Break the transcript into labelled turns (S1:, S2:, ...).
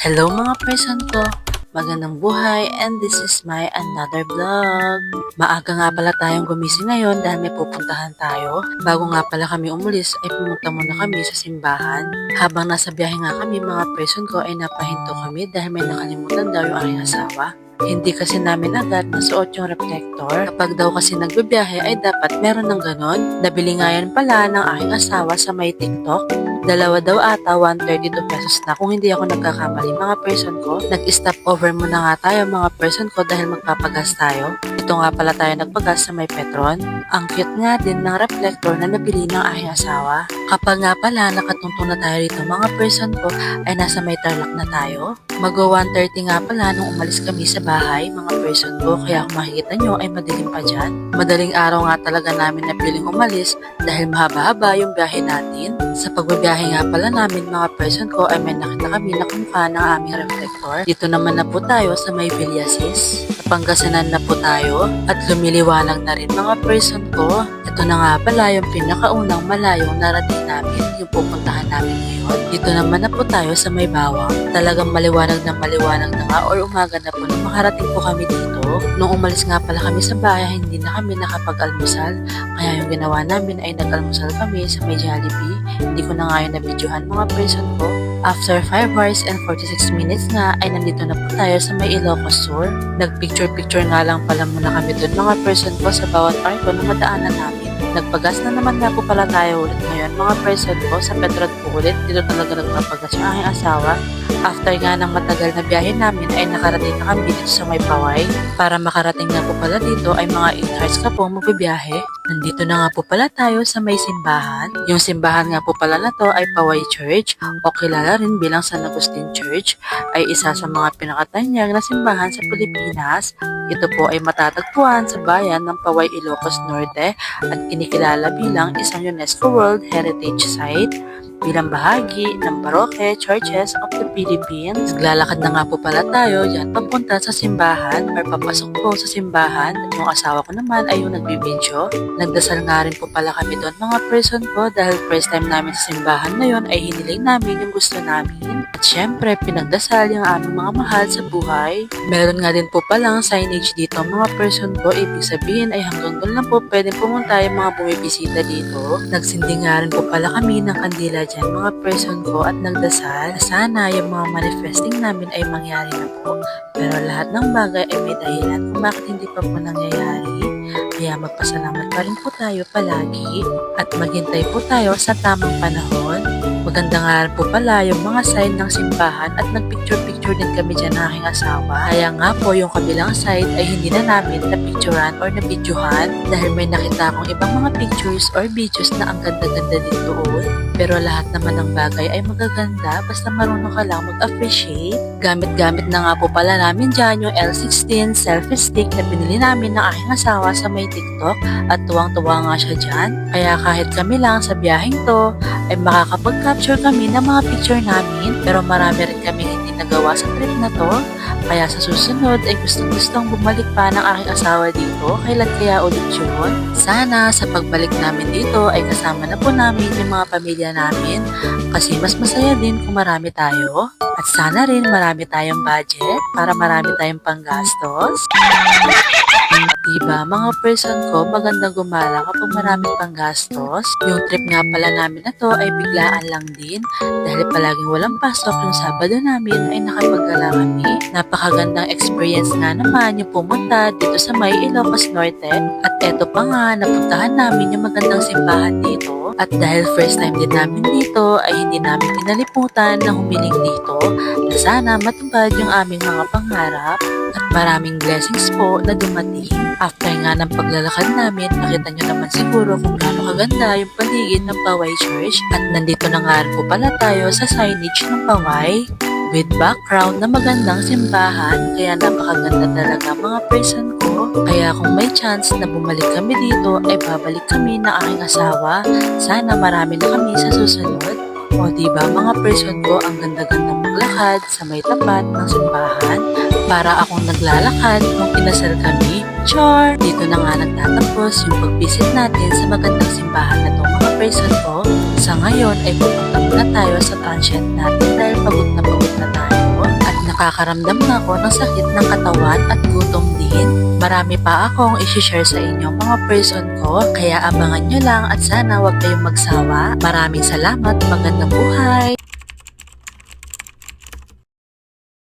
S1: Hello mga person ko! Magandang buhay and this is my another vlog. Maaga nga pala tayong gumising ngayon dahil may pupuntahan tayo. Bago nga pala kami umulis ay pumunta muna kami sa simbahan. Habang nasa biyahe nga kami mga person ko ay napahinto kami dahil may nakalimutan daw yung aking asawa. Hindi kasi namin agad masuot yung reflector. Kapag daw kasi nagbibiyahe ay dapat meron ng ganon. Nabili nga yan pala ng aking asawa sa may TikTok. Dalawa daw ata 132 pesos na kung hindi ako nagkakamali mga person ko. Nag-stop over muna nga tayo mga person ko dahil magpapagas tayo. Ito nga pala tayo nagpagas sa may Petron. Ang cute nga din ng reflector na nabili ng aking asawa. Kapag nga pala nakatungtong na tayo dito mga person ko ay nasa may Tarlac na tayo. Mag-1:30 nga pala nung umalis kami sa bahay mga person ko kaya kung makikita nyo ay madilim pa dyan. Madaling araw nga talaga namin na piling umalis dahil mahaba-haba yung biyahe natin. Sa pagbabiyahe nga pala namin mga person ko ay may nakita kami na kumukha ng aming reflector. Dito naman na po tayo sa may Villasis. Pangasinan na po tayo at lumiliwanag na rin mga person ko. Ito na nga pala yung pinakaunang malayong narating namin yung pupuntahan namin ngayon. Dito naman na po tayo sa may Bawang. Talagang maliwanag na nga or umaga na po nung makarating po kami dito. Nung umalis nga pala kami sa bahay, hindi na kami nakapag-almusal. Kaya yung ginawa namin ay nag-almusal kami sa may Jollibee. Hindi ko na nga yung nabidyohan mga person ko. After 5 hours and 46 minutes nga ay nandito na po tayo sa may Ilocos Sur. Nagpicture-picture nga lang pala muna kami doon mga person ko sa bawat arko na madaanan namin. Nagpagas na naman nga po pala tayo ulit ngayon mga person ko sa Petron po ulit. Dito talaga nagpapagas yung aking asawa. After nga ng matagal na biyahe namin ay nakarating na kami dito sa may Paway. Para makarating nga po pala dito ay mga 8 hours ka po magbibiyahe. Nandito na nga po pala tayo sa may simbahan. Yung simbahan nga po pala na to ay Paway Church o kilala rin bilang San Agustin Church. Ay isa sa mga pinakatanyag na simbahan sa Pilipinas. Ito po ay matatagpuan sa bayan ng Paway, Ilocos Norte at kinikilala bilang isang UNESCO World Heritage Site bilang bahagi ng Parokya Churches of the Philippines. Naglalakad na nga po pala tayo dyan papunta sa simbahan or papasok po sa simbahan. At yung asawa ko naman ay yung nagbibidyo. Nagdasal nga rin po pala kami doon mga person ko dahil first time namin sa simbahan ngayon ay hiniling namin yung gusto namin. At syempre pinagdasal yung aming mga mahal sa buhay. Meron nga din po palang signage dito mga person ko. Ibig sabihin ay hanggang doon lang po pwedeng pumunta yung mga bumibisita dito. Nagsindi nga rin po pala kami ng kandila dyan mga person ko at nagdasal. Sana yung mga manifesting namin ay mangyari na po. Pero lahat ng bagay ay may dahilan kung bakit hindi pa po nangyayari. Kaya magpasalamat pa rin po tayo palagi at maghintay po tayo sa tamang panahon. Maganda nga po pala yung mga sign ng simbahan at nagpicture-picture din kami dyan ng aking asawa. Kaya nga po yung kabilang side ay hindi na namin na-picturean or na-videohan dahil may nakita akong ibang mga pictures or videos na ang ganda-ganda din doon. Pero lahat naman ng bagay ay magaganda basta marunong ka lang mag-appreciate. Gamit-gamit na nga po pala namin dyan yung L16 selfie stick na binili namin ng aking asawa sa may TikTok at tuwang-tuwa nga siya dyan. Kaya kahit kami lang sa biyaheng to ay makakapag-capture kami ng mga picture namin pero marami rin kami hindi nagawa sa trip na to. Kaya sa susunod ay gustong-gustong bumalik pa ng aking asawa dito. Kailan kaya ulit yun? Sana sa pagbalik namin dito ay kasama na po namin yung mga pamilya namin kasi mas masaya din kung marami tayo. At sana rin marami tayong budget para marami tayong panggastos. Diba mga person ko, magandang gumala kapag maraming panggastos. Yung trip nga pala namin na to ay biglaan lang din dahil palaging walang pasok yung Sabado namin ay nakapaggala kami. Napakagandang experience nga naman yung pumunta dito sa may Ilocos Norte at eto pa nga napuntahan namin yung magandang simbahan dito. At dahil first time din namin dito ay hindi namin kinalimutan na humiling dito na sana matupad yung aming mga pangarap at maraming blessings po na dumating. After nga ng paglalakad namin, nakita nyo naman siguro kung gaano kaganda yung paligid ng Paway Church at nandito na nga po pala tayo sa signage ng Paway with background na magandang simbahan kaya napakaganda talaga mga person ko. Kaya kung may chance na bumalik kami dito ay babalik kami na aking asawa. Sana marami na kami sa susunod. O diba mga person ko, ang ganda-ganda maglakad sa may tapat ng simbahan. Para akong naglalakad nung kinasal kami. Char! Dito na nga nagtatapos yung pag-visit natin sa magandang simbahan na itong mga person ko. Sa ngayon ay pupunta muna tayo sa transient natin dahil pagod na tayo. nakakaramdam na ako ng sakit ng katawan at gutom din. Marami pa akong isi-share sa inyo mga person ko, kaya abangan nyo lang at sana wag kayong magsawa. Maraming salamat, magandang buhay!